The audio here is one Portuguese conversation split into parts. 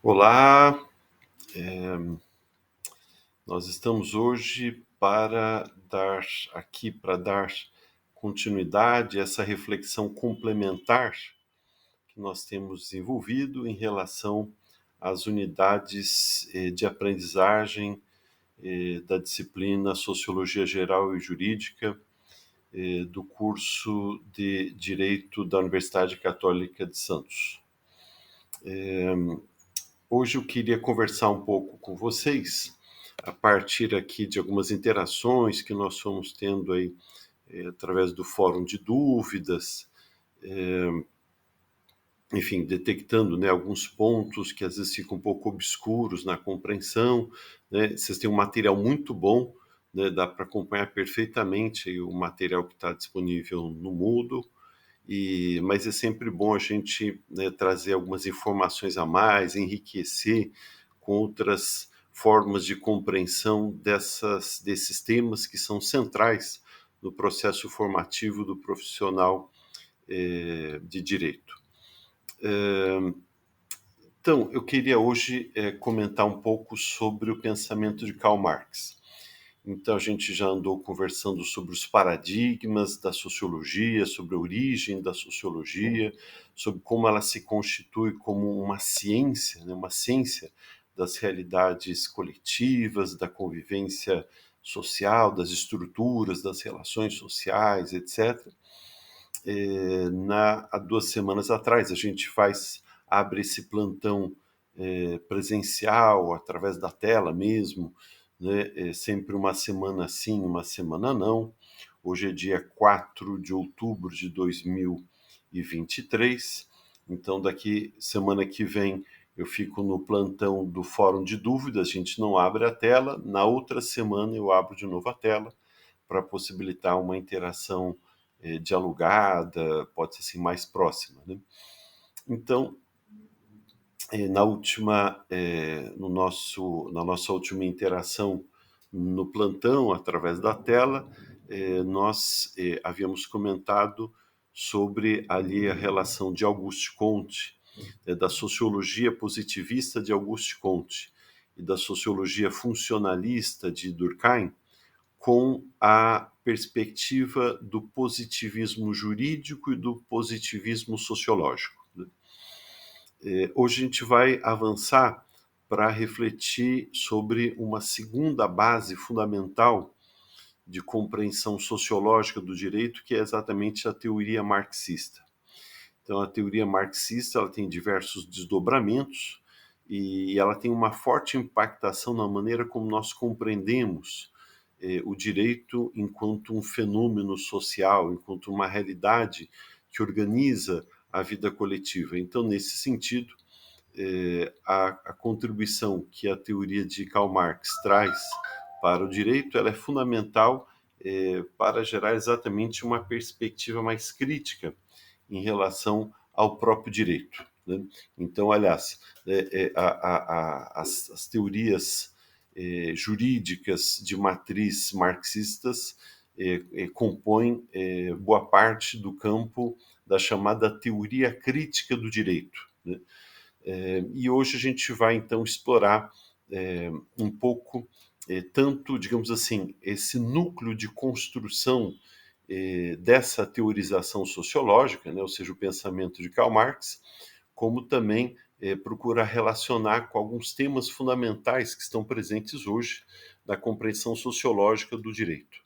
Olá, nós estamos hoje para dar continuidade a essa reflexão complementar que nós temos desenvolvido em relação às unidades de aprendizagem da disciplina Sociologia Geral e Jurídica do curso de Direito da Universidade Católica de Santos. Hoje eu queria conversar um pouco com vocês, a partir aqui de algumas interações que nós fomos tendo aí através do fórum de dúvidas, enfim, detectando, né, alguns pontos que às vezes ficam um pouco obscuros na compreensão, né? Vocês têm um material muito bom, né? Dá para acompanhar perfeitamente aí o material que está disponível no Moodle. Mas é sempre bom a gente, né, trazer algumas informações a mais, enriquecer com outras formas de compreensão desses temas que são centrais no processo formativo do profissional de direito. Então, eu queria hoje comentar um pouco sobre o pensamento de Karl Marx. Então, a gente já andou conversando sobre os paradigmas da sociologia, sobre a origem da sociologia, sobre como ela se constitui como uma ciência, né? Uma ciência das realidades coletivas, da convivência social, das estruturas, das relações sociais, etc. Há 2 semanas atrás, a gente abre esse plantão presencial, através da tela mesmo, né? Sempre uma semana sim, uma semana não. Hoje é dia 4 de outubro de 2023, então daqui semana que vem eu fico no plantão do Fórum de Dúvidas, a gente não abre a tela, na outra semana eu abro de novo a tela para possibilitar uma interação dialogada, pode ser assim, mais próxima, né? Então, na nossa última interação no plantão, através da tela, nós havíamos comentado sobre ali a relação de Auguste Comte, da sociologia positivista de Auguste Comte e da sociologia funcionalista de Durkheim, com a perspectiva do positivismo jurídico e do positivismo sociológico. Hoje a gente vai avançar para refletir sobre uma segunda base fundamental de compreensão sociológica do direito, que é exatamente a teoria marxista. Então, a teoria marxista ela tem diversos desdobramentos e ela tem uma forte impactação na maneira como nós compreendemos o direito enquanto um fenômeno social, enquanto uma realidade que organiza a vida coletiva. Então, nesse sentido, a contribuição que a teoria de Karl Marx traz para o direito ela é fundamental para gerar exatamente uma perspectiva mais crítica em relação ao próprio direito, né? Então, aliás, as teorias jurídicas de matriz marxistas compõem boa parte do campo da chamada teoria crítica do direito, né? E hoje a gente vai, então, explorar um pouco, tanto, digamos assim, esse núcleo de construção dessa teorização sociológica, né, ou seja, o pensamento de Karl Marx, como também procurar relacionar com alguns temas fundamentais que estão presentes hoje na compreensão sociológica do direito.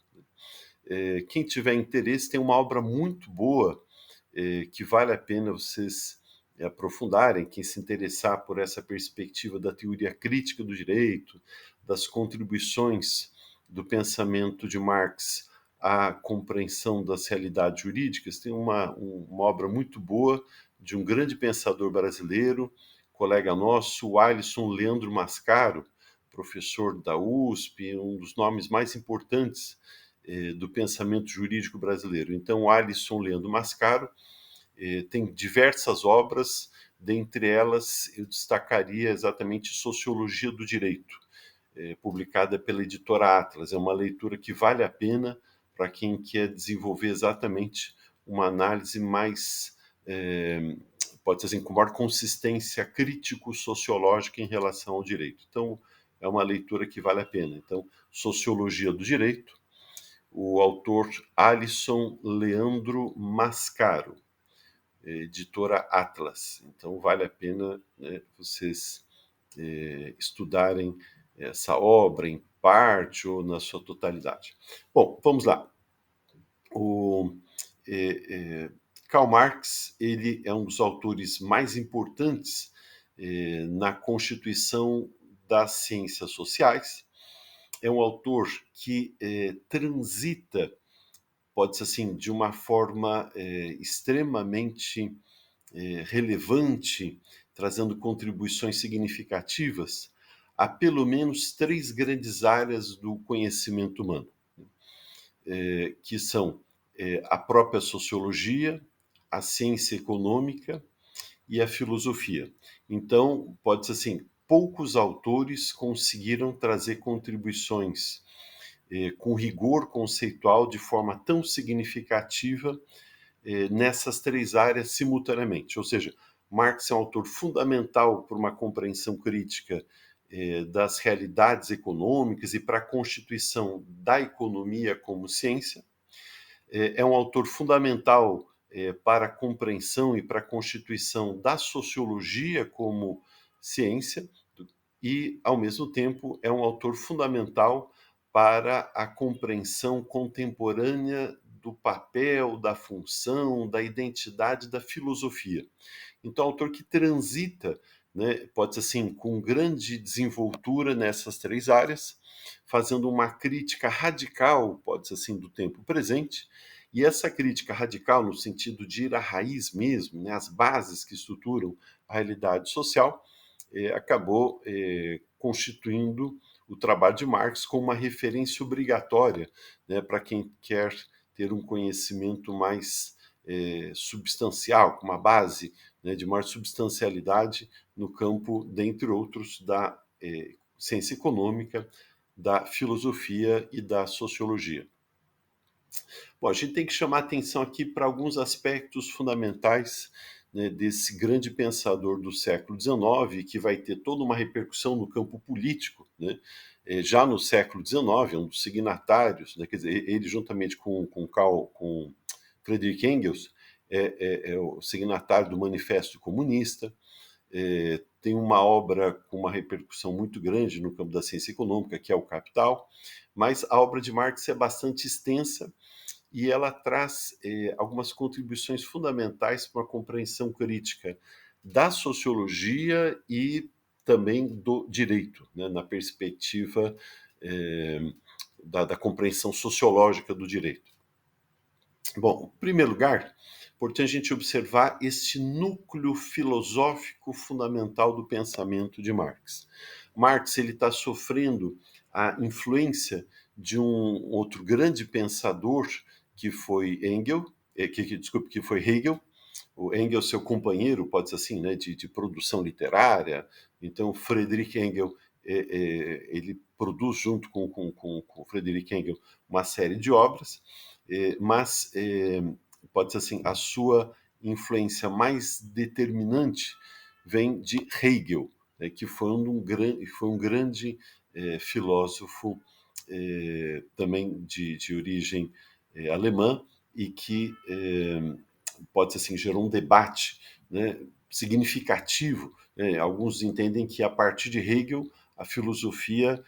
Quem tiver interesse, tem uma obra muito boa que vale a pena vocês aprofundarem, quem se interessar por essa perspectiva da teoria crítica do direito, das contribuições do pensamento de Marx à compreensão das realidades jurídicas, tem uma obra muito boa de um grande pensador brasileiro, colega nosso, o Alisson Leandro Mascaro, professor da USP, um dos nomes mais importantes do pensamento jurídico brasileiro. Então, o Alisson Leandro Mascaro tem diversas obras, dentre elas eu destacaria exatamente Sociologia do Direito, publicada pela editora Atlas. É uma leitura que vale a pena para quem quer desenvolver exatamente uma análise mais, pode ser assim, com maior consistência crítico-sociológica em relação ao direito. Então, é uma leitura que vale a pena. Então, Sociologia do Direito, o autor Alisson Leandro Mascaro, editora Atlas. Então, vale a pena, né, vocês estudarem essa obra em parte ou na sua totalidade. Bom, vamos lá. O Karl Marx, ele é um dos autores mais importantes na constituição das ciências sociais. É um autor que transita, pode-se assim, de uma forma extremamente relevante, trazendo contribuições significativas a pelo menos 3 grandes áreas do conhecimento humano, que são a própria sociologia, a ciência econômica e a filosofia. Então, pode-se assim, poucos autores conseguiram trazer contribuições com rigor conceitual de forma tão significativa nessas 3 áreas simultaneamente. Ou seja, Marx é um autor fundamental para uma compreensão crítica das realidades econômicas e para a constituição da economia como ciência. É um autor fundamental para a compreensão e para a constituição da sociologia como ciência e, ao mesmo tempo, é um autor fundamental para a compreensão contemporânea do papel, da função, da identidade da filosofia. Então, autor que transita, né, pode ser assim, com grande desenvoltura nessas 3 áreas, fazendo uma crítica radical, pode ser assim, do tempo presente, e essa crítica radical, no sentido de ir à raiz mesmo, né, as bases que estruturam a realidade social, acabou constituindo o trabalho de Marx como uma referência obrigatória, né, para quem quer ter um conhecimento mais substancial, com uma base, né, de maior substancialidade no campo, dentre outros, da ciência econômica, da filosofia e da sociologia. Bom, a gente tem que chamar atenção aqui para alguns aspectos fundamentais, né, desse grande pensador do século XIX, que vai ter toda uma repercussão no campo político, né? Já no século XIX, é um dos signatários, né, quer dizer, ele juntamente com Friedrich Engels, é o signatário do Manifesto Comunista, tem uma obra com uma repercussão muito grande no campo da ciência econômica, que é o Capital, mas a obra de Marx é bastante extensa e ela traz algumas contribuições fundamentais para uma compreensão crítica da sociologia e também do direito, né, na perspectiva da compreensão sociológica do direito. Bom, em primeiro lugar, é importante a gente observar este núcleo filosófico fundamental do pensamento de Marx. Marx ele está sofrendo a influência de um outro grande pensador que foi que foi Hegel. O Engels, seu companheiro, pode ser assim, né, de produção literária. Então, Friedrich Engels, ele produz junto com Friedrich Engels uma série de obras, mas pode ser assim, a sua influência mais determinante vem de Hegel, né, que foi um grande filósofo também de origem alemã e que pode ser assim, gerou um debate, né, significativo. Né? Alguns entendem que a partir de Hegel a filosofia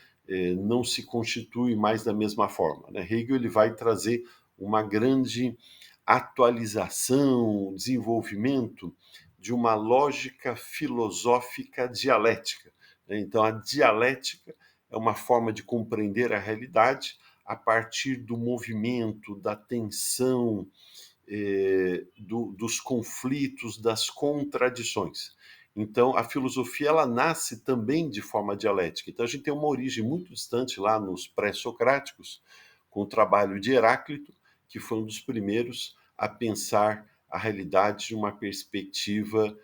não se constitui mais da mesma forma. Né? Hegel ele vai trazer uma grande atualização, desenvolvimento de uma lógica filosófica dialética. Né? Então, a dialética é uma forma de compreender a realidade a partir do movimento, da tensão, dos conflitos, das contradições. Então, a filosofia ela nasce também de forma dialética. Então, a gente tem uma origem muito distante lá nos pré-socráticos, com o trabalho de Heráclito, que foi um dos primeiros a pensar a realidade de uma perspectiva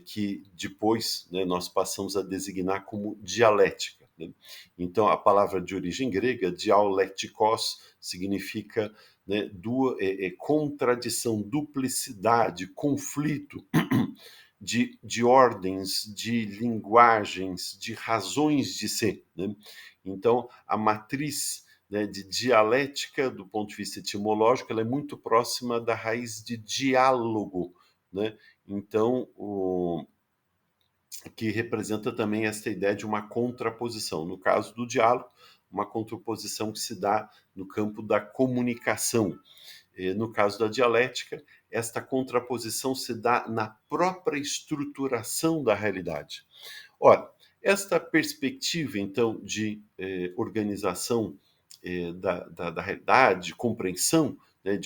que depois, né, nós passamos a designar como dialética. Né? Então, a palavra de origem grega, dialektikos, significa, né, contradição, duplicidade, conflito. de ordens, de linguagens, de razões de ser, né? Então, a matriz, né, de dialética, do ponto de vista etimológico, ela é muito próxima da raiz de diálogo, né? Então, que representa também esta ideia de uma contraposição. No caso do diálogo, uma contraposição que se dá no campo da comunicação. No caso da dialética, esta contraposição se dá na própria estruturação da realidade. Ora, esta perspectiva, então, de organização da realidade, de compreensão, né,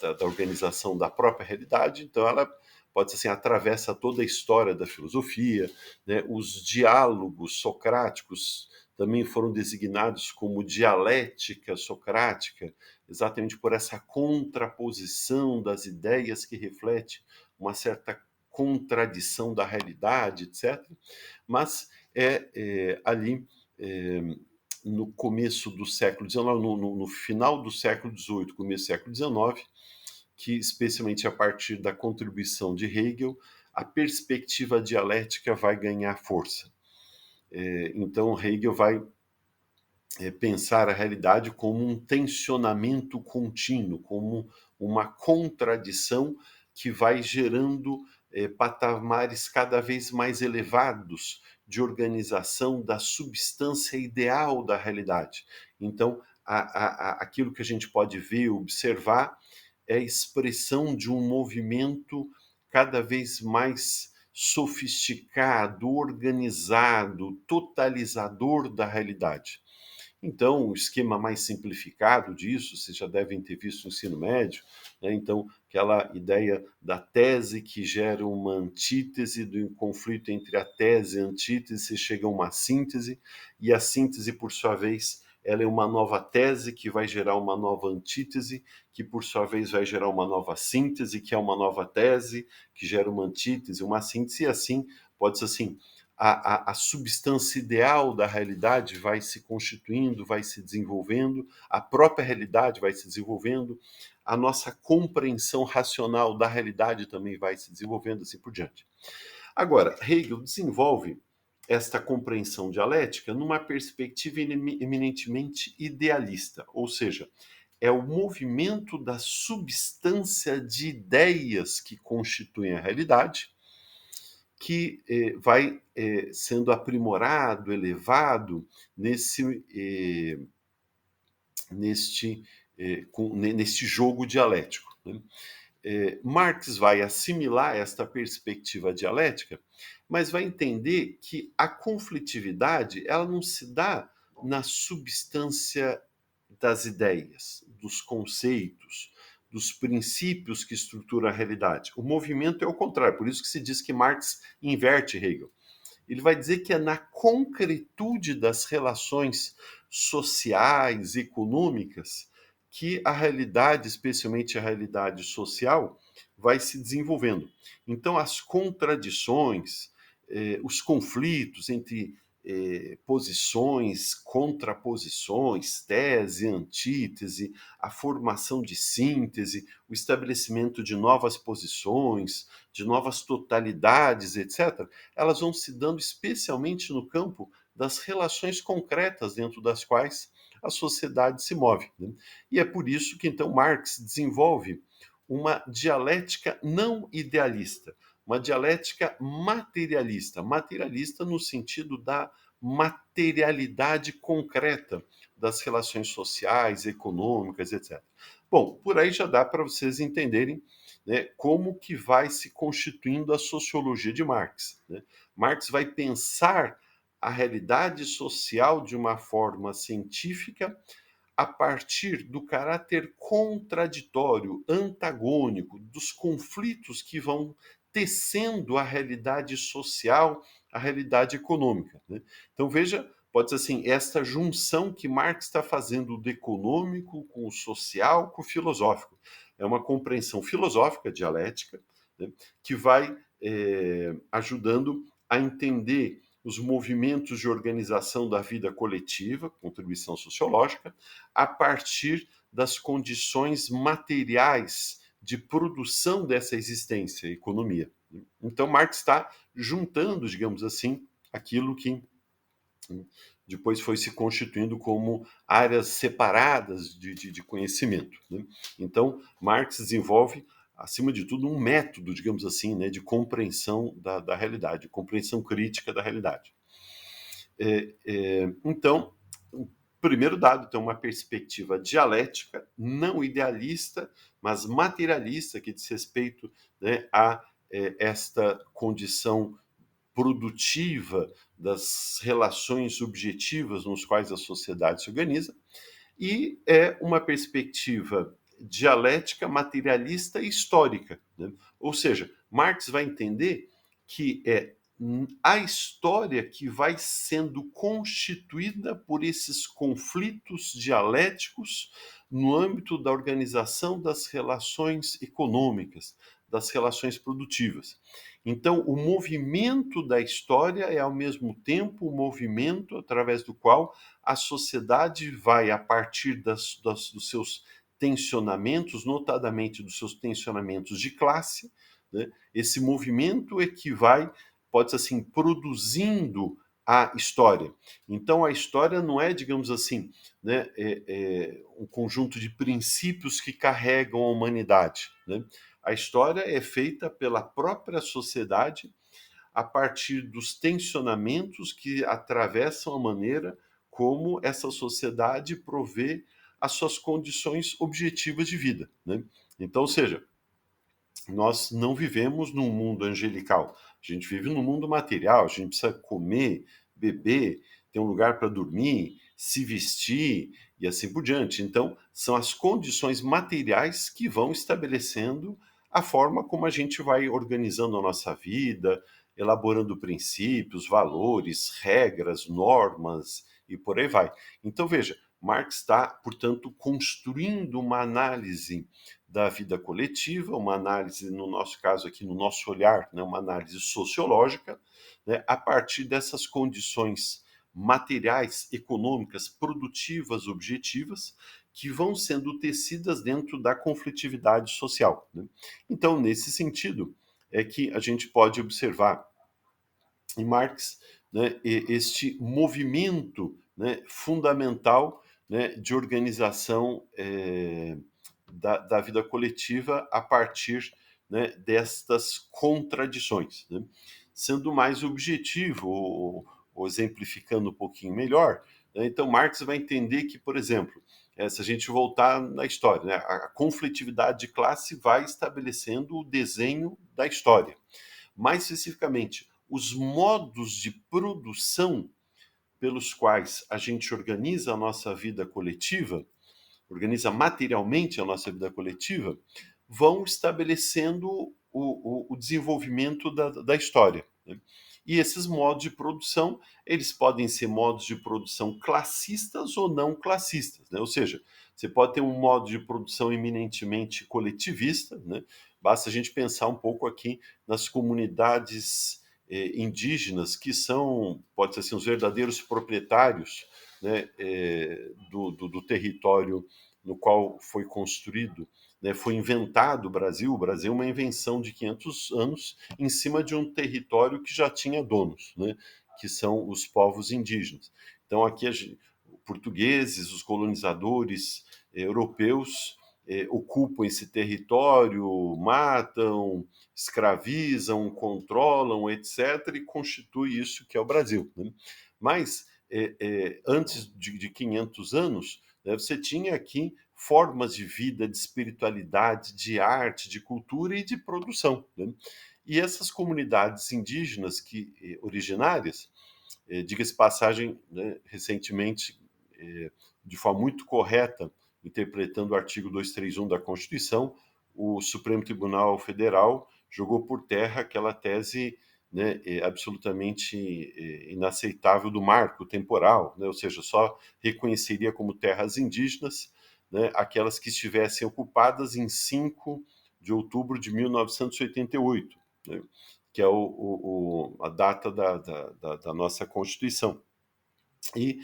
da organização da própria realidade, então ela pode ser assim, atravessa toda a história da filosofia, né? Os diálogos socráticos também foram designados como dialética socrática, exatamente por essa contraposição das ideias que reflete uma certa contradição da realidade, etc. Mas ali no começo do século XIX, no final do século XVIII, começo do século XIX, que especialmente a partir da contribuição de Hegel, a perspectiva dialética vai ganhar força. Então Hegel vai pensar a realidade como um tensionamento contínuo, como uma contradição que vai gerando patamares cada vez mais elevados de organização da substância ideal da realidade. Então, aquilo que a gente pode ver, observar, é a expressão de um movimento cada vez mais sofisticado, organizado, totalizador da realidade. Então, o esquema mais simplificado disso, vocês já devem ter visto no ensino médio, né? Então, aquela ideia da tese que gera uma antítese, do conflito entre a tese e a antítese, se chega a uma síntese, e a síntese, por sua vez, ela é uma nova tese que vai gerar uma nova antítese, que por sua vez vai gerar uma nova síntese, que é uma nova tese, que gera uma antítese, uma síntese, e assim, pode ser assim, a substância ideal da realidade vai se constituindo, vai se desenvolvendo, a própria realidade vai se desenvolvendo, a nossa compreensão racional da realidade também vai se desenvolvendo, assim por diante. Agora, Hegel desenvolve esta compreensão dialética numa perspectiva eminentemente idealista, ou seja, é o movimento da substância de ideias que constituem a realidade, que vai sendo aprimorado, elevado neste jogo dialético, né? Marx vai assimilar esta perspectiva dialética, mas vai entender que a conflitividade ela não se dá na substância das ideias, dos conceitos, dos princípios que estruturam a realidade. O movimento é o contrário, por isso que se diz que Marx inverte Hegel. Ele vai dizer que é na concretude das relações sociais, econômicas, que a realidade, especialmente a realidade social, vai se desenvolvendo. Então, as contradições, os conflitos entre posições, contraposições, tese, antítese, a formação de síntese, o estabelecimento de novas posições, de novas totalidades, etc., elas vão se dando especialmente no campo das relações concretas dentro das quais a sociedade se move, né? E é por isso que então Marx desenvolve uma dialética não idealista, uma dialética materialista, materialista no sentido da materialidade concreta das relações sociais, econômicas, etc. Bom, por aí já dá para vocês entenderem, né, como que vai se constituindo a sociologia de Marx, né? Marx vai pensar a realidade social de uma forma científica a partir do caráter contraditório, antagônico, dos conflitos que vão tecendo a realidade social, a realidade econômica, né? Então veja, pode ser assim, esta junção que Marx está fazendo do econômico com o social, com o filosófico. É uma compreensão filosófica, dialética, né, que vai ajudando a entender os movimentos de organização da vida coletiva, contribuição sociológica, a partir das condições materiais de produção dessa existência, economia. Então, Marx está juntando, digamos assim, aquilo que depois foi se constituindo como áreas separadas de conhecimento. Né? Então, Marx desenvolve, acima de tudo, um método, digamos assim, né, de compreensão da realidade, compreensão crítica da realidade. Então, o primeiro dado tem uma perspectiva dialética, não idealista, mas materialista, que diz respeito, né, a esta condição produtiva das relações objetivas nos quais a sociedade se organiza, e é uma perspectiva dialética, materialista e histórica. Né? Ou seja, Marx vai entender que é a história que vai sendo constituída por esses conflitos dialéticos no âmbito da organização das relações econômicas, das relações produtivas. Então, o movimento da história é, ao mesmo tempo, o movimento através do qual a sociedade vai, a partir dos seus tensionamentos, notadamente dos seus tensionamentos de classe, né? Esse movimento é que vai, pode-se assim, produzindo a história. Então, a história não é, digamos assim, né, um conjunto de princípios que carregam a humanidade. Né? A história é feita pela própria sociedade a partir dos tensionamentos que atravessam a maneira como essa sociedade provê as suas condições objetivas de vida. Né? Então, ou seja, nós não vivemos num mundo angelical, a gente vive num mundo material, a gente precisa comer, beber, ter um lugar para dormir, se vestir e assim por diante. Então, são as condições materiais que vão estabelecendo a forma como a gente vai organizando a nossa vida, elaborando princípios, valores, regras, normas e por aí vai. Então, veja, Marx está, portanto, construindo uma análise da vida coletiva, uma análise, no nosso caso aqui, no nosso olhar, né, uma análise sociológica, né, a partir dessas condições materiais, econômicas, produtivas, objetivas, que vão sendo tecidas dentro da conflitividade social. Né? Então, nesse sentido, é que a gente pode observar em Marx, né, este movimento, né, fundamental, né, de organização da vida coletiva a partir, né, destas contradições. Né? Sendo mais objetivo, ou exemplificando um pouquinho melhor, né, então Marx vai entender que, por exemplo, se a gente voltar na história, né, a conflitividade de classe vai estabelecendo o desenho da história. Mais especificamente, os modos de produção pelos quais a gente organiza a nossa vida coletiva, organiza materialmente a nossa vida coletiva, vão estabelecendo o desenvolvimento da história. Né? E esses modos de produção, eles podem ser modos de produção classistas ou não classistas. Né? Ou seja, você pode ter um modo de produção eminentemente coletivista, né? Basta a gente pensar um pouco aqui nas comunidades indígenas, que são, pode ser assim, os verdadeiros proprietários, né, do território no qual foi construído, né, foi inventado o Brasil. O Brasil é uma invenção de 500 anos em cima de um território que já tinha donos, né, que são os povos indígenas. Então, aqui, portugueses, os colonizadores europeus ocupam esse território, matam, escravizam, controlam, etc., e constitui isso que é o Brasil. Né? Mas, antes de 500 anos, né, você tinha aqui formas de vida, de espiritualidade, de arte, de cultura e de produção. Né? E essas comunidades indígenas originárias, diga-se passagem, né, recentemente, de forma muito correta, interpretando o artigo 231 da Constituição, o Supremo Tribunal Federal jogou por terra aquela tese, né, absolutamente inaceitável do marco temporal, né, ou seja, só reconheceria como terras indígenas, né, aquelas que estivessem ocupadas em 5 de outubro de 1988, né, que é a data da nossa Constituição. E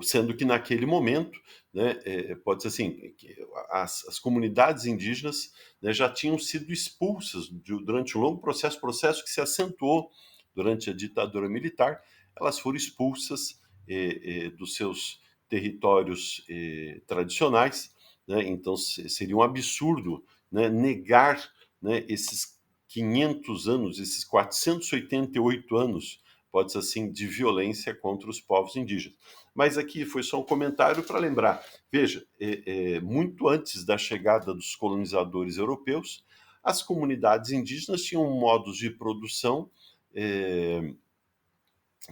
sendo que naquele momento, né, pode ser assim, que as comunidades indígenas, né, já tinham sido expulsas durante um longo processo que se acentuou durante a ditadura militar. Elas foram expulsas dos seus territórios tradicionais, né? Então seria um absurdo, né, negar, né, esses 500 anos, esses 488 anos, pode-se assim, de violência contra os povos indígenas. Mas aqui foi só um comentário para lembrar. Veja, muito antes da chegada dos colonizadores europeus, as comunidades indígenas tinham modos de produção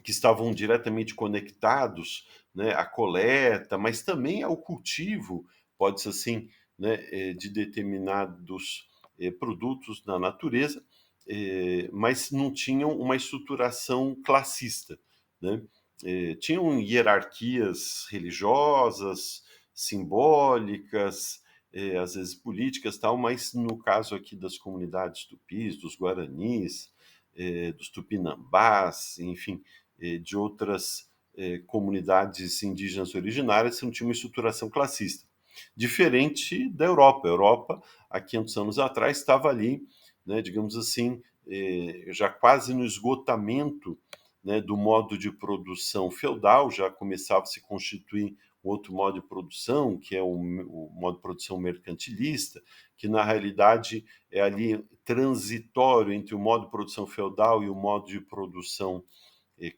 que estavam diretamente conectados, né, à coleta, mas também ao cultivo, pode-se assim, né, de determinados produtos na natureza, mas não tinham uma estruturação classista, né? Tinham hierarquias religiosas, simbólicas, às vezes políticas, tal, mas no caso aqui das comunidades tupis, dos guaranis, dos tupinambás, enfim, de outras comunidades indígenas originárias, não tinha uma estruturação classista. Diferente da Europa. A Europa, há 500 anos atrás, estava ali, né, digamos assim, já quase no esgotamento, né, do modo de produção feudal, já começava a se constituir outro modo de produção, que é o modo de produção mercantilista, que na realidade é ali transitório entre o modo de produção feudal e o modo de produção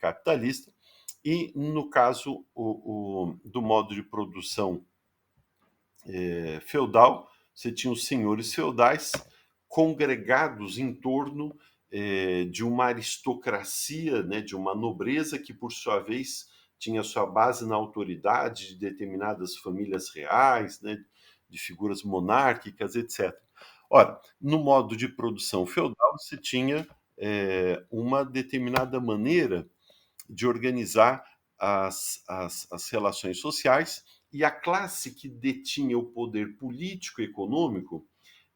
capitalista. E no caso do modo de produção feudal, você tinha os senhores feudais congregados em torno de uma aristocracia, né, de uma nobreza que, por sua vez, tinha sua base na autoridade de determinadas famílias reais, né, de figuras monárquicas, etc. Ora, no modo de produção feudal, você tinha uma determinada maneira de organizar as relações sociais, e a classe que detinha o poder político e econômico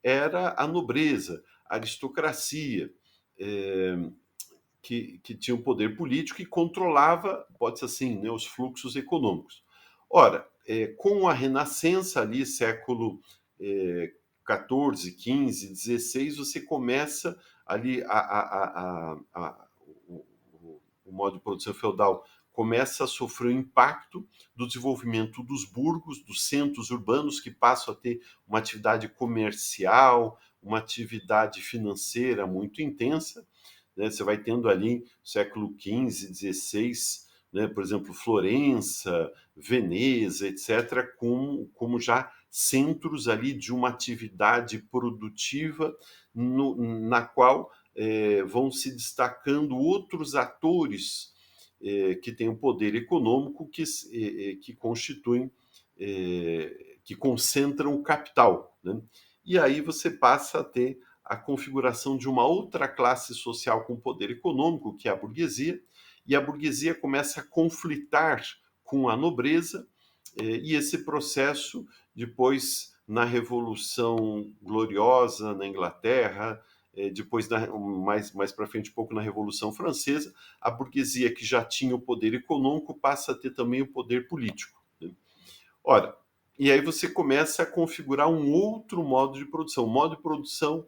era a nobreza, a aristocracia, que tinha o poder político e controlava, pode-se assim, né, os fluxos econômicos. Ora, com a Renascença, ali, século XIV, XV, XVI, você começa ali o modo de produção feudal começa a sofrer o impacto do desenvolvimento dos burgos, dos centros urbanos, que passam a ter uma atividade comercial, uma atividade financeira muito intensa, né? Você vai tendo ali no século XV, XVI, né? Por exemplo, Florença, Veneza, etc., como já centros ali de uma atividade produtiva na qual vão se destacando outros atores que têm um poder econômico que constituem, que concentram o capital, né? E aí você passa a ter a configuração de uma outra classe social com poder econômico, que é a burguesia, e a burguesia começa a conflitar com a nobreza, e esse processo, depois, na Revolução Gloriosa na Inglaterra, depois, mais para frente, um pouco na Revolução Francesa, a burguesia, que já tinha o poder econômico, passa a ter também o poder político, né? Ora, e aí você começa a configurar um outro modo de produção. O modo de produção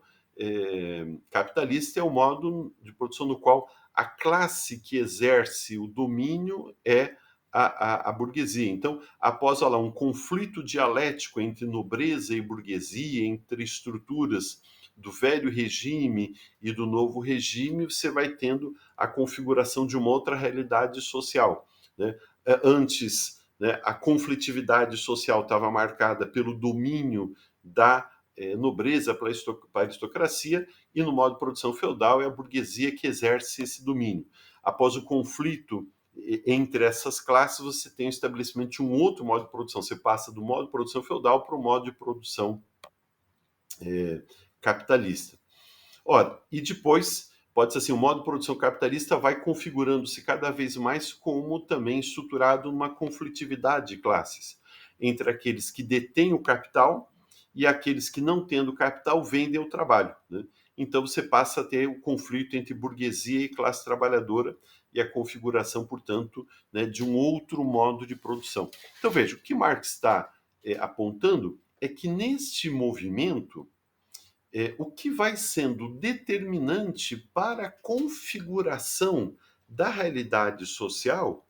capitalista é o modo de produção no qual a classe que exerce o domínio é a burguesia. Então, após lá, um conflito dialético entre nobreza e burguesia, entre estruturas do velho regime e do novo regime, você vai tendo a configuração de uma outra realidade social, né? Antes, né, a conflitividade social estava marcada pelo domínio da nobreza para a aristocracia, e no modo de produção feudal é a burguesia que exerce esse domínio. Após o conflito entre essas classes, você tem o estabelecimento de um outro modo de produção. Você passa do modo de produção feudal para o modo de produção capitalista. Ora, e depois, pode ser assim, o modo de produção capitalista vai configurando-se cada vez mais como também estruturado uma conflitividade de classes entre aqueles que detêm o capital e aqueles que, não tendo capital, vendem o trabalho, né? então você passa a ter o conflito entre burguesia e classe trabalhadora e a configuração, portanto, né, de um outro modo de produção. Então veja, o que Marx está apontando é que neste movimento, o que vai sendo determinante para a configuração da realidade social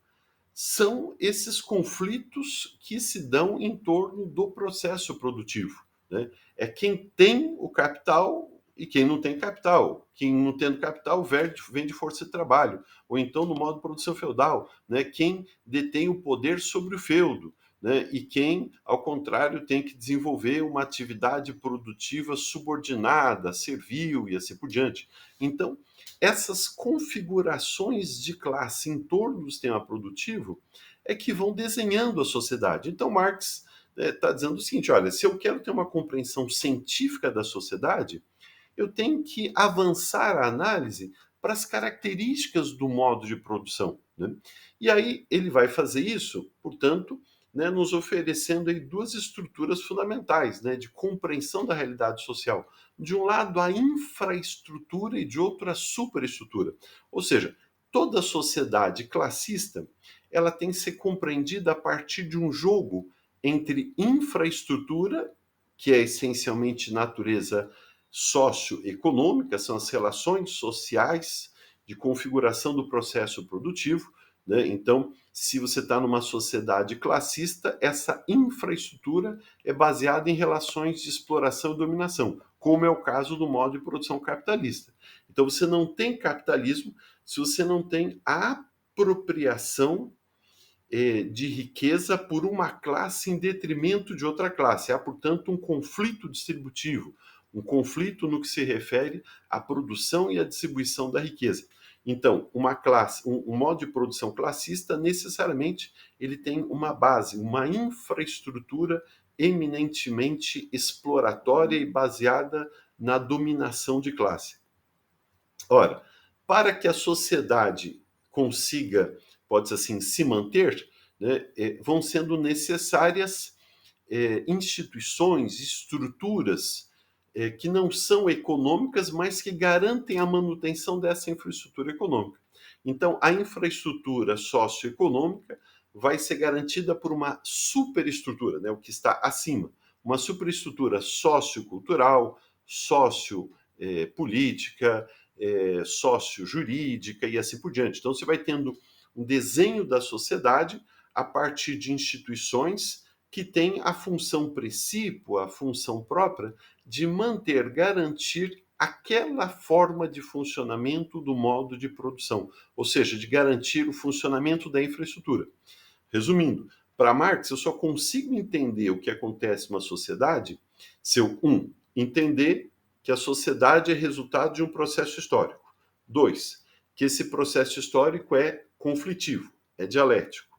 são esses conflitos que se dão em torno do processo produtivo. Né? É quem tem o capital e quem não tem capital. Quem não tem capital vende força de trabalho. Ou então, no modo de produção feudal, né? Quem detém o poder sobre o feudo. Né? E quem, ao contrário, tem que desenvolver uma atividade produtiva subordinada, servil e assim por diante. Então, essas configurações de classe em torno do sistema produtivo é que vão desenhando a sociedade. Então, Marx está dizendo o seguinte: olha, se eu quero ter uma compreensão científica da sociedade, eu tenho que avançar a análise para as características do modo de produção. Né? E aí ele vai fazer isso, portanto, né, nos oferecendo aí duas estruturas fundamentais, né, de compreensão da realidade social. De um lado, a infraestrutura e de outro, a superestrutura. Ou seja, toda sociedade classista ela tem que ser compreendida a partir de um jogo entre infraestrutura, que é essencialmente natureza socioeconômica, são as relações sociais de configuração do processo produtivo. Né? Então, se você está numa sociedade classista, essa infraestrutura é baseada em relações de exploração e dominação, como é o caso do modo de produção capitalista. Então, você não tem capitalismo se você não tem a apropriação de riqueza por uma classe em detrimento de outra classe. Há, portanto, um conflito distributivo, um conflito no que se refere à produção e à distribuição da riqueza. Então, uma classe, um modo de produção classista, necessariamente, ele tem uma base, uma infraestrutura eminentemente exploratória e baseada na dominação de classe. Ora, para que a sociedade consiga, pode-se assim, se manter, né, vão sendo necessárias instituições, estruturas que não são econômicas, mas que garantem a manutenção dessa infraestrutura econômica. Então, a infraestrutura socioeconômica vai ser garantida por uma superestrutura, né, o que está acima, uma superestrutura sociocultural, sociopolítica, sociojurídica e assim por diante. Então, você vai tendo um desenho da sociedade a partir de instituições que têm a função precípua, a função própria de manter, garantir aquela forma de funcionamento do modo de produção, ou seja, de garantir o funcionamento da infraestrutura. Resumindo, para Marx, eu só consigo entender o que acontece numa sociedade se eu, entender que a sociedade é resultado de um processo histórico. 2, que esse processo histórico é conflitivo, é dialético.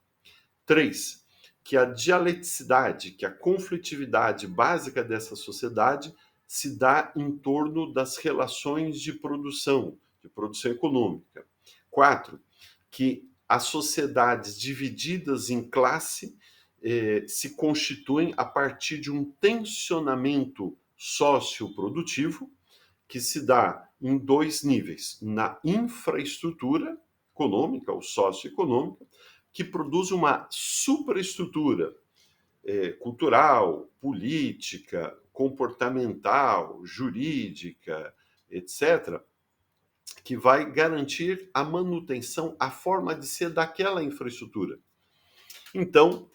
3, que a dialeticidade, que a conflitividade básica dessa sociedade se dá em torno das relações de produção econômica. 4, que as sociedades divididas em classe se constituem a partir de um tensionamento socioprodutivo que se dá em dois níveis: na infraestrutura econômica ou socioeconômica, que produz uma superestrutura cultural, política, comportamental, jurídica, etc., que vai garantir a manutenção, a forma de ser daquela infraestrutura. Então,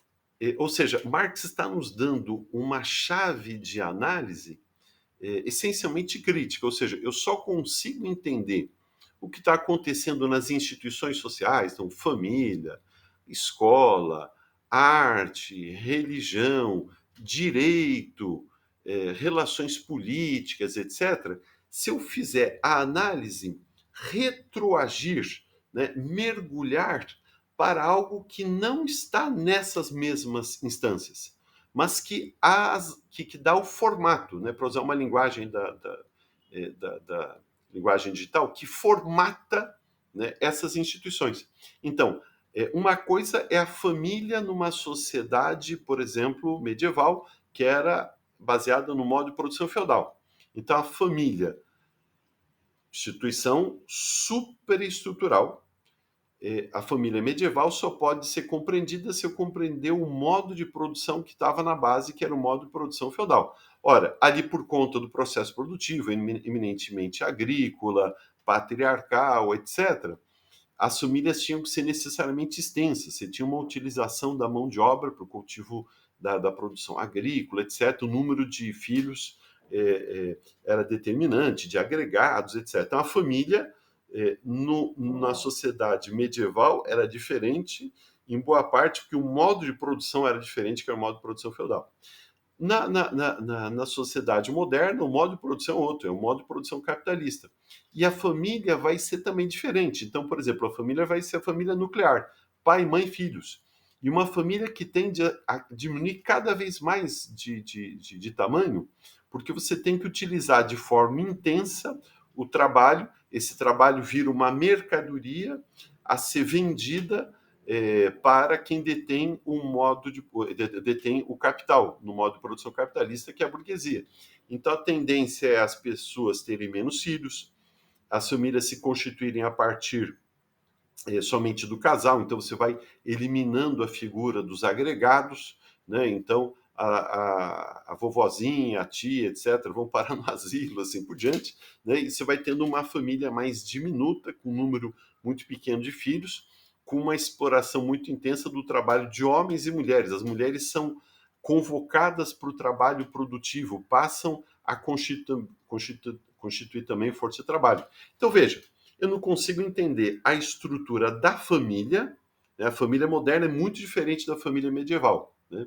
ou seja, Marx está nos dando uma chave de análise essencialmente crítica, ou seja, eu só consigo entender o que está acontecendo nas instituições sociais, então família, escola, arte, religião, direito, relações políticas, etc., se eu fizer a análise retroagir, né, mergulhar para algo que não está nessas mesmas instâncias, mas que dá o formato, né, para usar uma linguagem da linguagem digital, que formata, né, essas instituições. Então, uma coisa é a família numa sociedade, por exemplo, medieval, que era baseada no modo de produção feudal. Então, a família instituição superestrutural. A família medieval só pode ser compreendida se eu compreender o modo de produção que estava na base, que era o modo de produção feudal. Ora, ali por conta do processo produtivo, eminentemente agrícola, patriarcal, etc., as famílias tinham que ser necessariamente extensas. Você tinha uma utilização da mão de obra para o cultivo da produção agrícola, etc. O número de filhos era determinante, de agregados, etc. Então, a família, na sociedade medieval, era diferente, em boa parte, porque o modo de produção era diferente, que era o modo de produção feudal. Na sociedade moderna, o modo de produção é outro, é o modo de produção capitalista. E a família vai ser também diferente. Então, por exemplo, a família vai ser a família nuclear, pai, mãe, filhos. E uma família que tende a diminuir cada vez mais de tamanho, porque você tem que utilizar de forma intensa o trabalho, esse trabalho vira uma mercadoria a ser vendida para quem detém detém o capital, no modo de produção capitalista, que é a burguesia. Então a tendência é as pessoas terem menos filhos, as famílias se constituírem a partir somente do casal, então você vai eliminando a figura dos agregados, né? Então a vovozinha, a tia, etc., vão parar no asilo, assim por diante, né? E você vai tendo uma família mais diminuta, com um número muito pequeno de filhos, com uma exploração muito intensa do trabalho de homens e mulheres. As mulheres são convocadas para o trabalho produtivo, passam a constituir também força de trabalho. Então, veja, eu não consigo entender a estrutura da família, né? A família moderna é muito diferente da família medieval, né?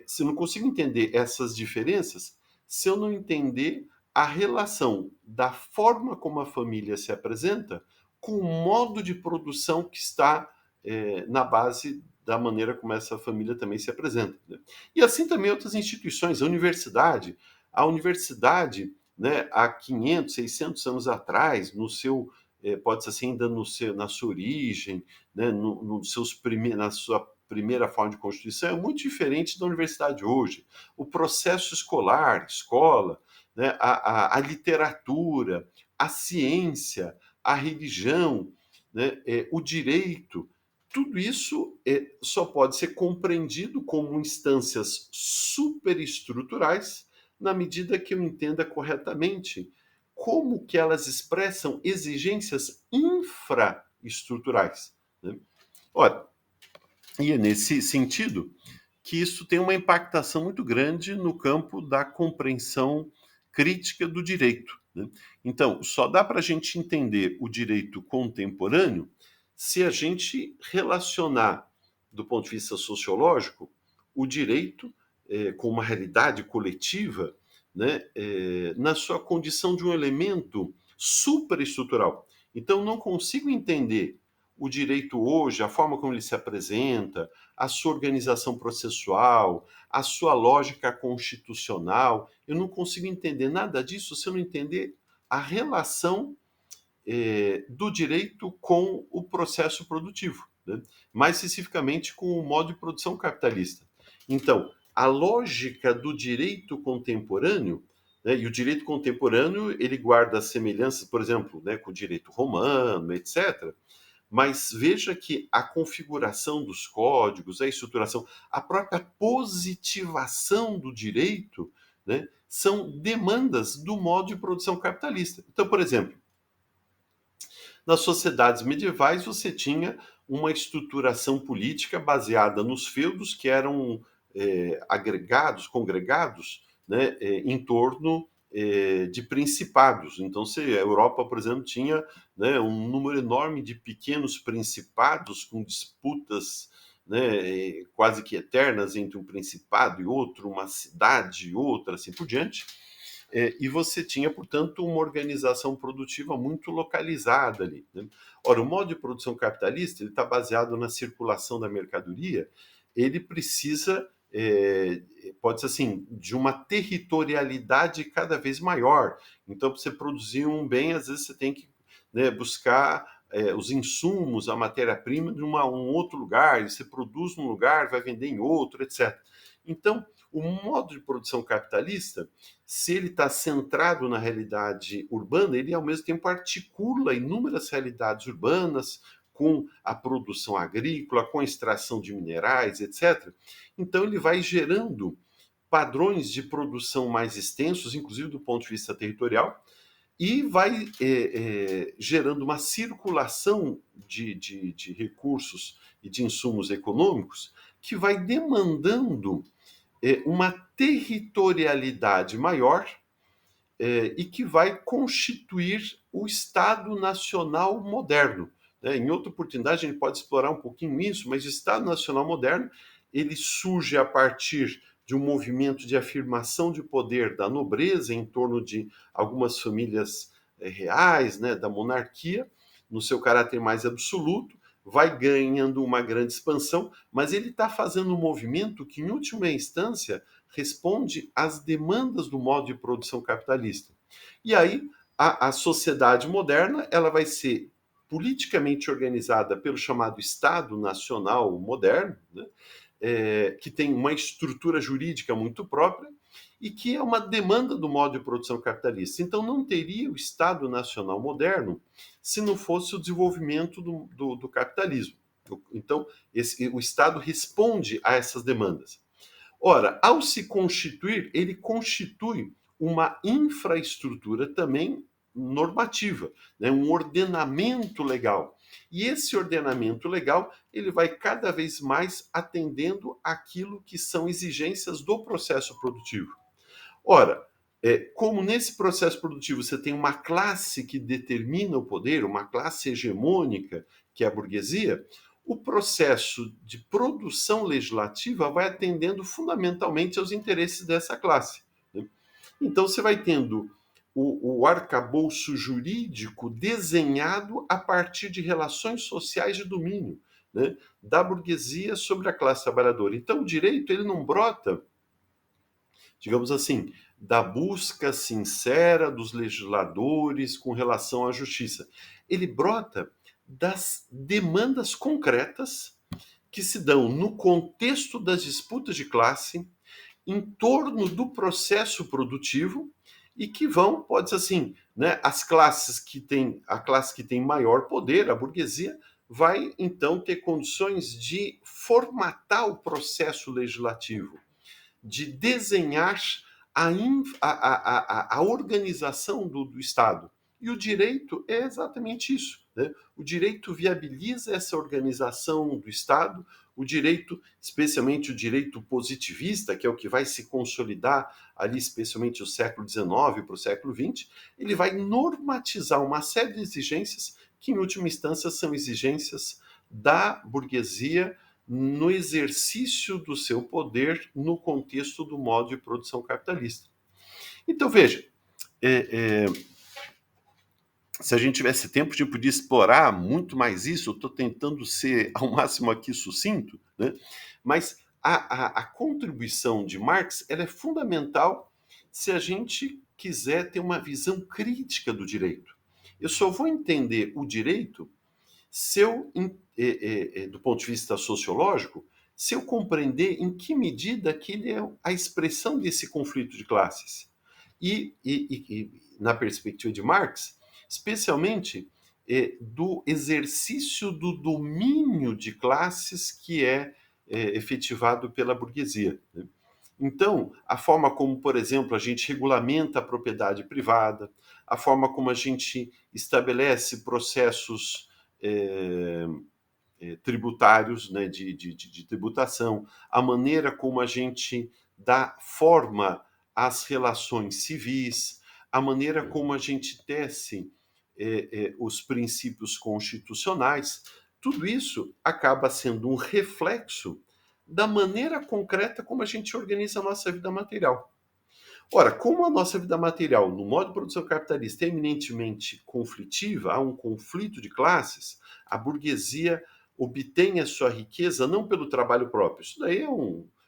Se eu não consigo entender essas diferenças, se eu não entender a relação da forma como a família se apresenta com o modo de produção que está na base da maneira como essa família também se apresenta, né? E assim também outras instituições, a universidade, né, há 500, 600 anos atrás, no seu pode ser assim, ainda na sua origem, né, na sua primeira forma de constituição, é muito diferente da universidade hoje. O processo escolar, escola, né, a literatura, a ciência, a religião, né, o direito, tudo isso só pode ser compreendido como instâncias superestruturais na medida que eu entenda corretamente como que elas expressam exigências infraestruturais, né? Olha, e é nesse sentido que isso tem uma impactação muito grande no campo da compreensão crítica do direito, né? Então, só dá para a gente entender o direito contemporâneo se a gente relacionar, do ponto de vista sociológico, o direito com uma realidade coletiva, né, na sua condição de um elemento superestrutural. Então, não consigo entender o direito hoje, a forma como ele se apresenta, a sua organização processual, a sua lógica constitucional. Eu não consigo entender nada disso se eu não entender a relação do direito com o processo produtivo, né? Mais especificamente com o modo de produção capitalista. Então, a lógica do direito contemporâneo, né, e o direito contemporâneo ele guarda semelhanças, por exemplo, né, com o direito romano, etc., mas veja que a configuração dos códigos, a estruturação, a própria positivação do direito, né, são demandas do modo de produção capitalista. Então, por exemplo, nas sociedades medievais você tinha uma estruturação política baseada nos feudos que eram agregados, congregados, né, em torno de principados. Então, a Europa, por exemplo, tinha, né, um número enorme de pequenos principados com disputas, né, quase que eternas entre um principado e outro, uma cidade e outra, assim por diante. E você tinha, portanto, uma organização produtiva muito localizada ali, né? Ora, o modo de produção capitalista ele está baseado na circulação da mercadoria, ele precisa, pode ser assim, de uma territorialidade cada vez maior. Então, para você produzir um bem, às vezes você tem que, né, buscar os insumos, a matéria-prima de um outro lugar, e você produz num lugar, vai vender em outro, etc. Então, O modo de produção capitalista, se ele está centrado na realidade urbana, ele ao mesmo tempo articula inúmeras realidades urbanas com a produção agrícola, com a extração de minerais, etc. Então ele vai gerando padrões de produção mais extensos, inclusive do ponto de vista territorial, e vai gerando uma circulação de recursos e de insumos econômicos que vai demandando uma territorialidade maior e que vai constituir o Estado Nacional moderno. Né? Em outra oportunidade, a gente pode explorar um pouquinho isso, mas o Estado Nacional moderno ele surge a partir de um movimento de afirmação de poder da nobreza em torno de algumas famílias reais, né, da monarquia, no seu caráter mais absoluto, vai ganhando uma grande expansão, mas ele está fazendo um movimento que, em última instância, responde às demandas do modo de produção capitalista. E aí, a sociedade moderna ela vai ser politicamente organizada pelo chamado Estado Nacional Moderno, né? Que tem uma estrutura jurídica muito própria e que é uma demanda do modo de produção capitalista. Então, não teria o Estado Nacional moderno se não fosse o desenvolvimento do capitalismo. Então, o Estado responde a essas demandas. Ora, ao se constituir, ele constitui uma infraestrutura também normativa, né? Um ordenamento legal. E esse ordenamento legal, ele vai cada vez mais atendendo aquilo que são exigências do processo produtivo. Ora, como nesse processo produtivo você tem uma classe que determina o poder, uma classe hegemônica, que é a burguesia, o processo de produção legislativa vai atendendo fundamentalmente aos interesses dessa classe. Né? Então você vai tendo o arcabouço jurídico desenhado a partir de relações sociais de domínio, né, da burguesia sobre a classe trabalhadora. Então o direito ele não brota, digamos assim, da busca sincera dos legisladores com relação à justiça. Ele brota das demandas concretas que se dão no contexto das disputas de classe, em torno do processo produtivo e que vão, pode ser assim, né, as classes que têm, a classe que tem maior poder, a burguesia, vai então ter condições de formatar o processo legislativo, de desenhar a organização do Estado. E o direito é exatamente isso. Né? O direito viabiliza essa organização do Estado, o direito, especialmente o direito positivista, que é o que vai se consolidar ali, especialmente do século XIX para o século XX, ele vai normatizar uma série de exigências que, em última instância, são exigências da burguesia no exercício do seu poder no contexto do modo de produção capitalista. Então, veja, se a gente tivesse tempo, a gente podia explorar muito mais isso. Eu estou tentando ser ao máximo aqui sucinto, né? Mas a contribuição de Marx ela é fundamental se a gente quiser ter uma visão crítica do direito. Eu só vou entender o direito se eu, do ponto de vista sociológico, se eu compreender em que medida que ele é a expressão desse conflito de classes. E na perspectiva de Marx, especialmente do exercício do domínio de classes que é efetivado pela burguesia. Né? Então, a forma como, por exemplo, a gente regulamenta a propriedade privada, a forma como a gente estabelece processos tributários, né, de tributação, a maneira como a gente dá forma às relações civis, a maneira como a gente tece os princípios constitucionais, tudo isso acaba sendo um reflexo da maneira concreta como a gente organiza a nossa vida material. Ora, como a nossa vida material, no modo de produção capitalista, é eminentemente conflitiva, há um conflito de classes, a burguesia obtém a sua riqueza não pelo trabalho próprio. Isso daí é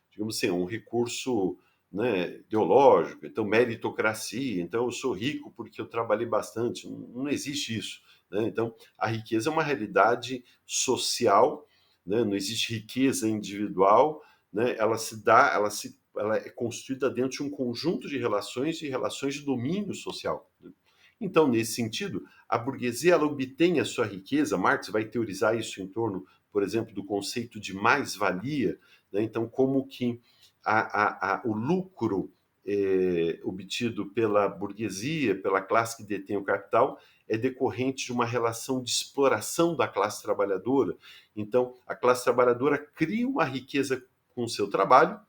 digamos assim, um recurso, né, ideológico, então meritocracia, então eu sou rico porque eu trabalhei bastante. Não existe isso. Né? Então, a riqueza é uma realidade social, né? Não existe riqueza individual, né? Ela se ela é construída dentro de um conjunto de relações e relações de domínio social. Então, nesse sentido, a burguesia ela obtém a sua riqueza. Marx vai teorizar isso em torno, por exemplo, do conceito de mais-valia, né? Então, como que o lucro obtido pela burguesia, pela classe que detém o capital, é decorrente de uma relação de exploração da classe trabalhadora. Então, a classe trabalhadora cria uma riqueza com o seu trabalho,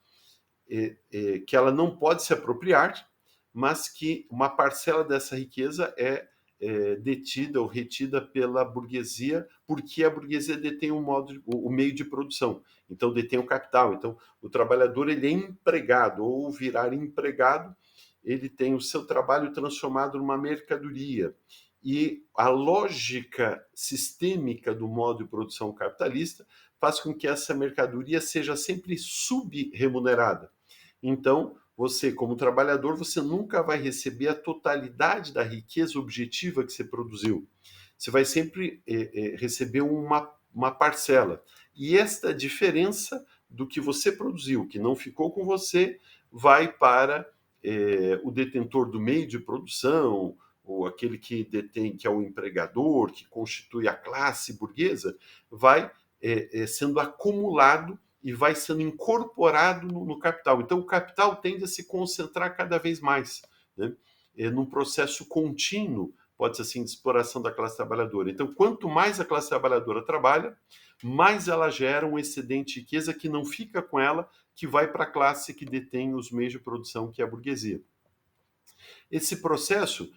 que ela não pode se apropriar, mas que uma parcela dessa riqueza é detida ou retida pela burguesia, porque a burguesia detém o meio de produção, então detém o capital. Então, o trabalhador ele é empregado, ou virar empregado, ele tem o seu trabalho transformado numa mercadoria. E a lógica sistêmica do modo de produção capitalista faz com que essa mercadoria seja sempre subremunerada. Então, você, como trabalhador, você nunca vai receber a totalidade da riqueza objetiva que você produziu. Você vai sempre receber uma parcela. E esta diferença do que você produziu, que não ficou com você, vai para o detentor do meio de produção, ou aquele que detém, que é o empregador, que constitui a classe burguesa, vai sendo acumulado e vai sendo incorporado no capital. Então, o capital tende a se concentrar cada vez mais, né? Num processo contínuo, pode-se assim, de exploração da classe trabalhadora. Então, quanto mais a classe trabalhadora trabalha, mais ela gera um excedente de riqueza que não fica com ela, que vai para a classe que detém os meios de produção, que é a burguesia. Esse processo,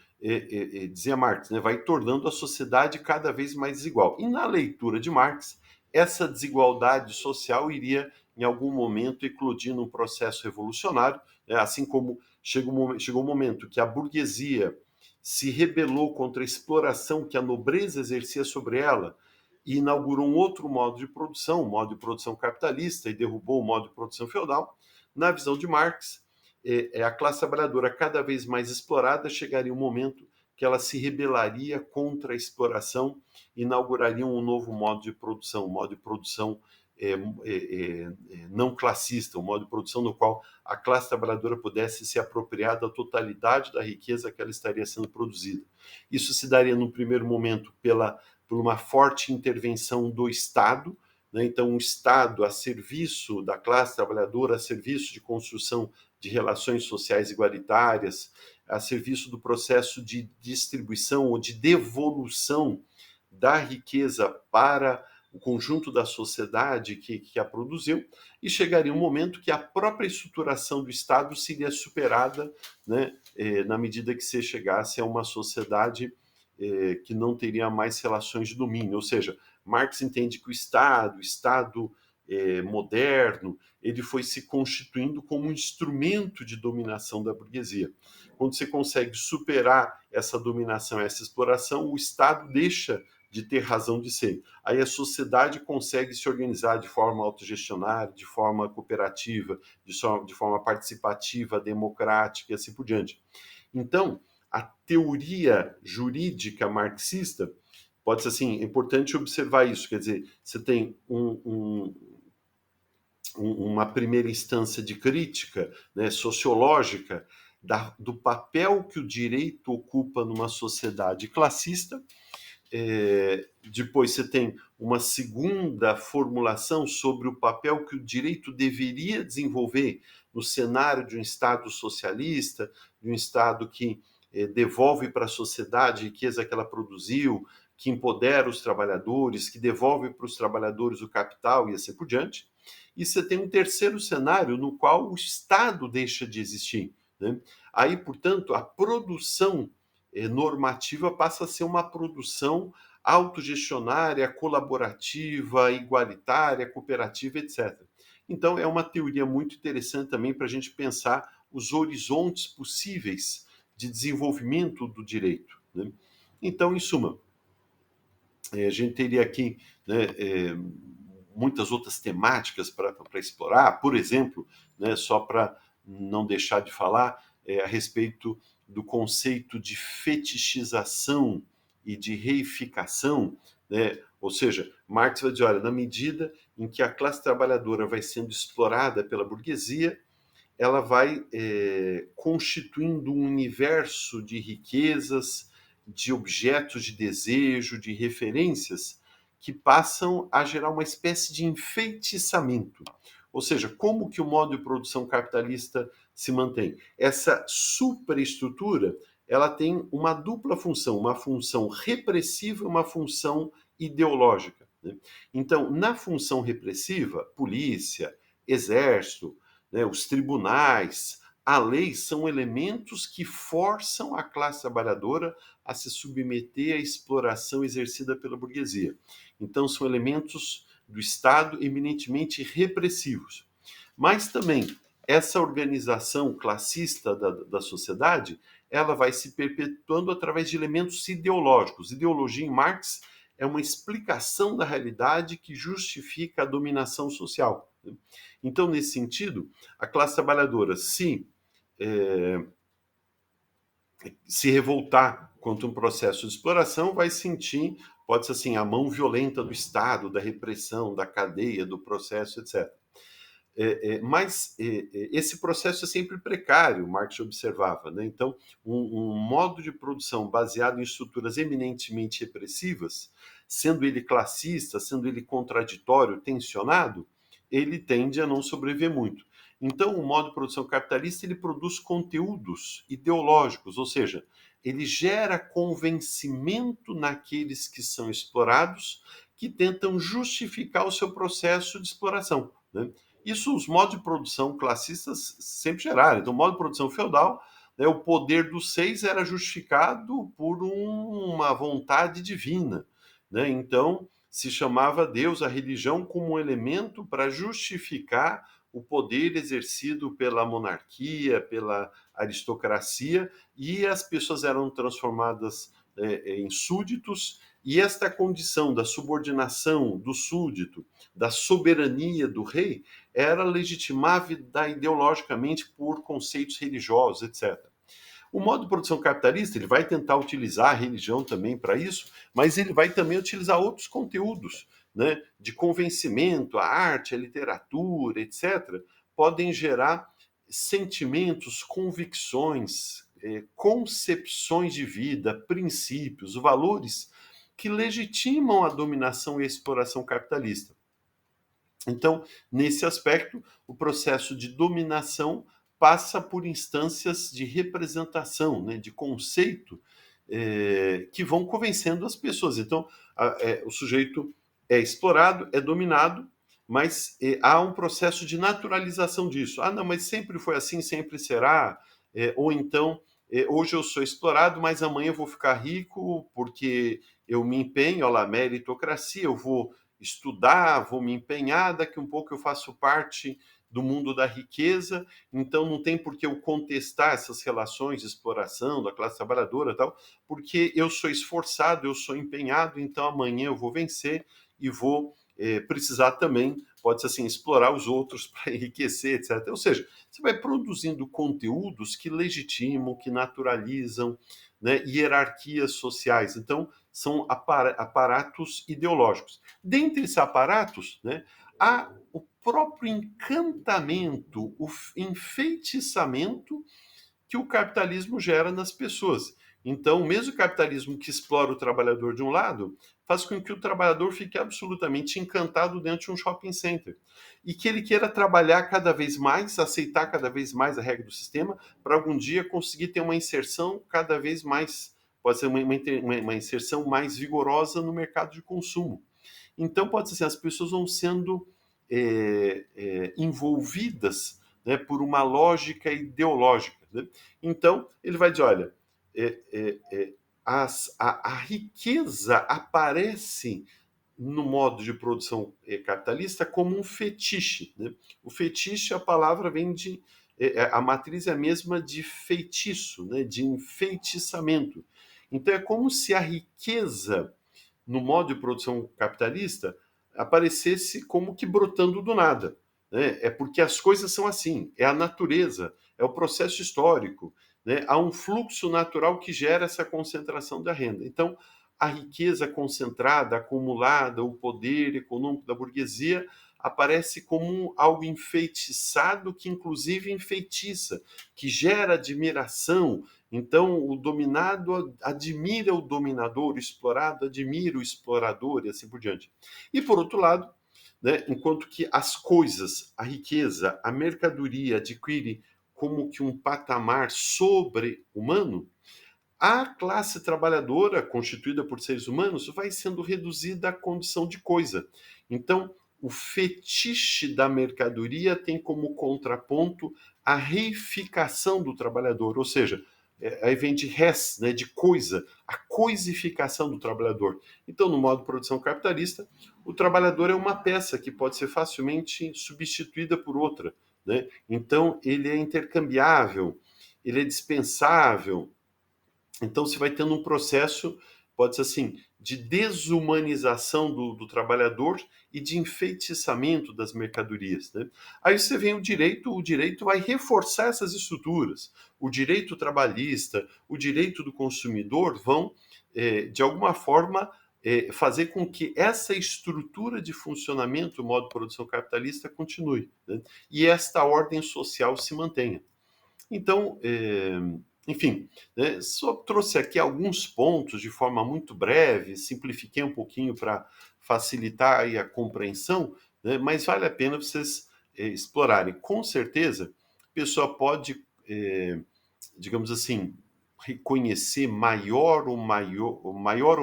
dizia Marx, né, vai tornando a sociedade cada vez mais desigual. E na leitura de Marx, essa desigualdade social iria, em algum momento, eclodir num processo revolucionário, né, assim como chegou um momento que a burguesia se rebelou contra a exploração que a nobreza exercia sobre ela e inaugurou um outro modo de produção, o modo de produção capitalista, e derrubou o modo de produção feudal. Na visão de Marx, a classe trabalhadora cada vez mais explorada, chegaria um momento que ela se rebelaria contra a exploração, inauguraria um novo modo de produção, um modo de produção não classista, um modo de produção no qual a classe trabalhadora pudesse se apropriar da totalidade da riqueza que ela estaria sendo produzida. Isso se daria, no primeiro momento, por uma forte intervenção do Estado, né? Então, um Estado a serviço da classe trabalhadora, a serviço de construção de relações sociais igualitárias, a serviço do processo de distribuição ou de devolução da riqueza para o conjunto da sociedade que a produziu, e chegaria um momento que a própria estruturação do Estado seria superada, né, na medida que se chegasse a uma sociedade que não teria mais relações de domínio. Ou seja, Marx entende que o Estado moderno, ele foi se constituindo como um instrumento de dominação da burguesia. Quando você consegue superar essa dominação, essa exploração, o Estado deixa de ter razão de ser. Aí a sociedade consegue se organizar de forma autogestionária, de forma cooperativa, de forma participativa, democrática e assim por diante. Então, a teoria jurídica marxista, pode ser assim, é importante observar isso, quer dizer, você tem uma primeira instância de crítica, né, sociológica do papel que o direito ocupa numa sociedade classista. Depois você tem uma segunda formulação sobre o papel que o direito deveria desenvolver no cenário de um Estado socialista, de um Estado que devolve para a sociedade a riqueza que ela produziu, que empodera os trabalhadores, que devolve para os trabalhadores o capital e assim por diante. E você tem um terceiro cenário no qual o Estado deixa de existir, né? Aí, portanto, a produção normativa passa a ser uma produção autogestionária, colaborativa, igualitária, cooperativa, etc. Então, é uma teoria muito interessante também para a gente pensar os horizontes possíveis de desenvolvimento do direito, né? Então, em suma, a gente teria aqui, né, muitas outras temáticas para explorar, por exemplo, né, só para não deixar de falar a respeito do conceito de fetichização e de reificação, né? Ou seja, Marx vai dizer, olha, na medida em que a classe trabalhadora vai sendo explorada pela burguesia, ela vai constituindo um universo de riquezas, de objetos de desejo, de referências, que passam a gerar uma espécie de enfeitiçamento. Ou seja, como que o modo de produção capitalista se mantém? Essa superestrutura, ela tem uma dupla função, uma função repressiva e uma função ideológica, né? Então, na função repressiva, polícia, exército, né, os tribunais, a lei são elementos que forçam a classe trabalhadora a se submeter à exploração exercida pela burguesia. Então, são elementos do Estado eminentemente repressivos. Mas também, essa organização classista da sociedade, ela vai se perpetuando através de elementos ideológicos. Ideologia em Marx é uma explicação da realidade que justifica a dominação social. Então, nesse sentido, a classe trabalhadora, se revoltar contra um processo de exploração, vai sentir, pode ser assim, a mão violenta do Estado, da repressão, da cadeia, do processo, etc. Mas esse processo é sempre precário, Marx observava, né? Então, um modo de produção baseado em estruturas eminentemente repressivas, sendo ele classista, sendo ele contraditório, tensionado, ele tende a não sobreviver muito. Então, o modo de produção capitalista, ele produz conteúdos ideológicos, ou seja, ele gera convencimento naqueles que são explorados, que tentam justificar o seu processo de exploração, né? Isso os modos de produção classistas sempre geraram. Então, o modo de produção feudal, né, o poder dos seis era justificado por uma vontade divina, né? Então, se chamava Deus, a religião, como um elemento para justificar o poder exercido pela monarquia, pela aristocracia, e as pessoas eram transformadas em súditos, e esta condição da subordinação do súdito, da soberania do rei, era legitimada ideologicamente por conceitos religiosos, etc. O modo de produção capitalista, ele vai tentar utilizar a religião também para isso, mas ele vai também utilizar outros conteúdos, né, de convencimento, a arte, a literatura, etc., podem gerar sentimentos, convicções, concepções de vida, princípios, valores que legitimam a dominação e a exploração capitalista. Então, nesse aspecto, o processo de dominação passa por instâncias de representação, né, de conceito, que vão convencendo as pessoas. Então, o sujeito é explorado, é dominado, mas há um processo de naturalização disso. Ah, não, mas sempre foi assim, sempre será. Ou então, hoje eu sou explorado, mas amanhã eu vou ficar rico porque eu me empenho, olha lá, meritocracia, eu vou estudar, vou me empenhar, daqui um pouco eu faço parte do mundo da riqueza, então não tem por que eu contestar essas relações de exploração da classe trabalhadora e tal, porque eu sou esforçado, eu sou empenhado, então amanhã eu vou vencer e vou precisar também, pode ser assim, explorar os outros para enriquecer, etc. Ou seja, você vai produzindo conteúdos que legitimam, que naturalizam, né, hierarquias sociais. Então, são aparatos ideológicos. Dentre esses aparatos, né, há o próprio encantamento, o enfeitiçamento que o capitalismo gera nas pessoas. Então, o mesmo capitalismo que explora o trabalhador de um lado, faz com que o trabalhador fique absolutamente encantado dentro de um shopping center. E que ele queira trabalhar cada vez mais, aceitar cada vez mais a regra do sistema, para algum dia conseguir ter uma inserção cada vez mais, pode ser uma inserção mais vigorosa no mercado de consumo. Então, pode ser assim, as pessoas vão sendo envolvidas, né, por uma lógica ideológica, né? Então, ele vai dizer, olha, a riqueza aparece no modo de produção capitalista como um fetiche, né? O fetiche, a palavra vem de... a matriz é a mesma de feitiço, né? De enfeitiçamento. Então, é como se a riqueza no modo de produção capitalista aparecesse como que brotando do nada, né? É porque as coisas são assim, é a natureza, é o processo histórico, né? Há um fluxo natural que gera essa concentração da renda. Então, a riqueza concentrada, acumulada, o poder econômico da burguesia aparece como algo enfeitiçado, que inclusive enfeitiça, que gera admiração. Então, o dominado admira o dominador, o explorado admira o explorador e assim por diante. E, por outro lado, né, enquanto que as coisas, a riqueza, a mercadoria adquire como que um patamar sobre-humano, a classe trabalhadora, constituída por seres humanos, vai sendo reduzida à condição de coisa. Então, o fetiche da mercadoria tem como contraponto a reificação do trabalhador, ou seja, aí vem de res, né, de coisa, a coisificação do trabalhador. Então, no modo de produção capitalista, o trabalhador é uma peça que pode ser facilmente substituída por outra, né? Então, ele é intercambiável, ele é dispensável. Então, você vai tendo um processo, pode ser assim, de desumanização do trabalhador e de enfeitiçamento das mercadorias. Né? Aí você vem o direito vai reforçar essas estruturas. O direito trabalhista, o direito do consumidor vão, de alguma forma, fazer com que essa estrutura de funcionamento, o modo de produção capitalista, continue. Né? E esta ordem social se mantenha. Então, enfim, né, só trouxe aqui alguns pontos de forma muito breve, simplifiquei um pouquinho para facilitar aí a compreensão, né, mas vale a pena vocês explorarem. Com certeza, a pessoa pode, digamos assim, reconhecer maior ou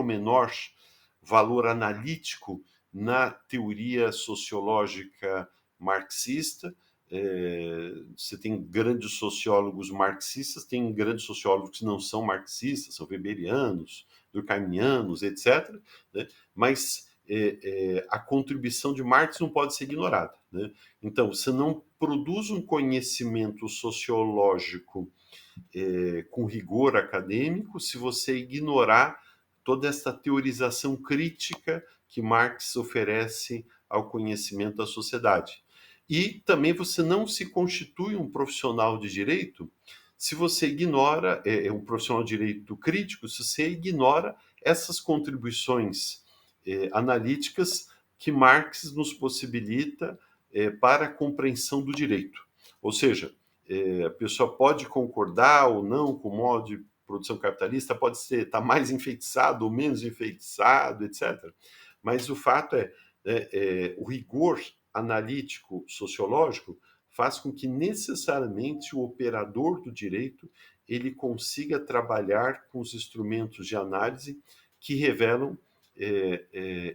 menor valor analítico na teoria sociológica marxista. Você tem grandes sociólogos marxistas, tem grandes sociólogos que não são marxistas, são weberianos, durkheimianos, etc. Né? Mas a contribuição de Marx não pode ser ignorada. Né? Então, você não produz um conhecimento sociológico com rigor acadêmico se você ignorar toda essa teorização crítica que Marx oferece ao conhecimento da sociedade. E também você não se constitui um profissional de direito se você ignora, um profissional de direito crítico, se você ignora essas contribuições analíticas que Marx nos possibilita para a compreensão do direito. Ou seja, a pessoa pode concordar ou não com o modo de produção capitalista, pode estar mais enfeitiçado ou menos enfeitiçado, etc. Mas o fato o rigor analítico sociológico faz com que necessariamente o operador do direito ele consiga trabalhar com os instrumentos de análise que revelam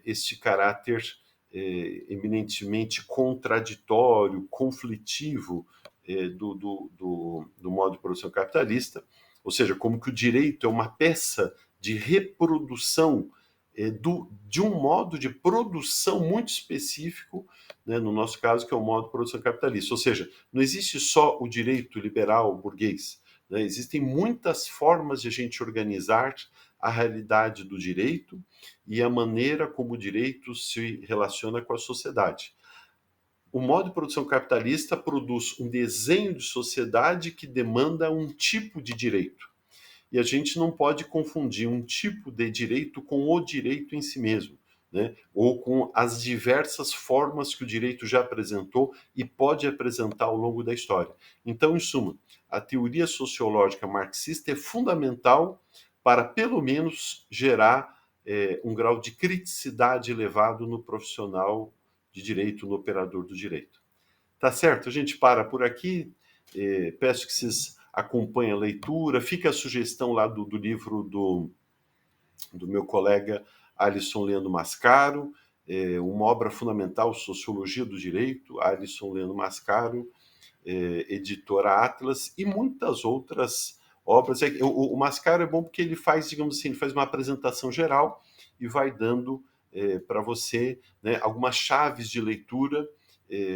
este caráter eminentemente contraditório, conflitivo do modo de produção capitalista, ou seja, como que o direito é uma peça de reprodução de um modo de produção muito específico, né, no nosso caso, que é o modo de produção capitalista. Ou seja, não existe só o direito liberal burguês, né, existem muitas formas de a gente organizar a realidade do direito e a maneira como o direito se relaciona com a sociedade. O modo de produção capitalista produz um desenho de sociedade que demanda um tipo de direito. E a gente não pode confundir um tipo de direito com o direito em si mesmo, né? Ou com as diversas formas que o direito já apresentou e pode apresentar ao longo da história. Então, em suma, a teoria sociológica marxista é fundamental para, pelo menos, gerar um grau de criticidade elevado no profissional de direito, no operador do direito. Tá certo? A gente para por aqui. Peço que vocês acompanhem a leitura. Fica a sugestão lá do livro do meu colega Alisson Leandro Mascaro, uma obra fundamental, Sociologia do Direito, Alisson Leandro Mascaro, editora Atlas, e muitas outras obras. O Mascaro é bom porque ele faz, digamos assim, ele faz uma apresentação geral e vai dando para você, né, algumas chaves de leitura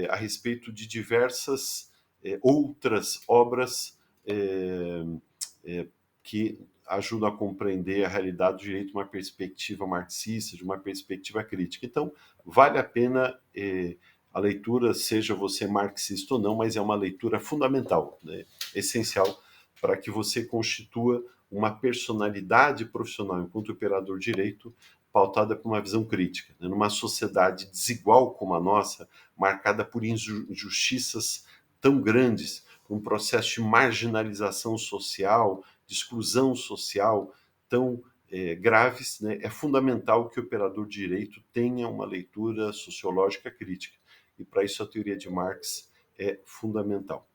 a respeito de diversas outras obras que ajudam a compreender a realidade do direito de uma perspectiva marxista, de uma perspectiva crítica. Então, vale a pena a leitura, seja você marxista ou não, mas é uma leitura fundamental, né? Essencial para que você constitua uma personalidade profissional enquanto operador de direito pautada por uma visão crítica. Né? Numa sociedade desigual como a nossa, marcada por injustiças tão grandes, um processo de marginalização social, de exclusão social tão graves, né? É fundamental que o operador de direito tenha uma leitura sociológica crítica. E para isso a teoria de Marx é fundamental.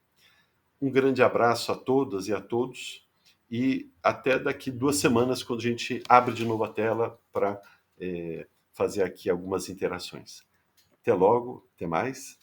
Um grande abraço a todas e a todos e até daqui 2 semanas, quando a gente abre de novo a tela para fazer aqui algumas interações. Até logo, até mais.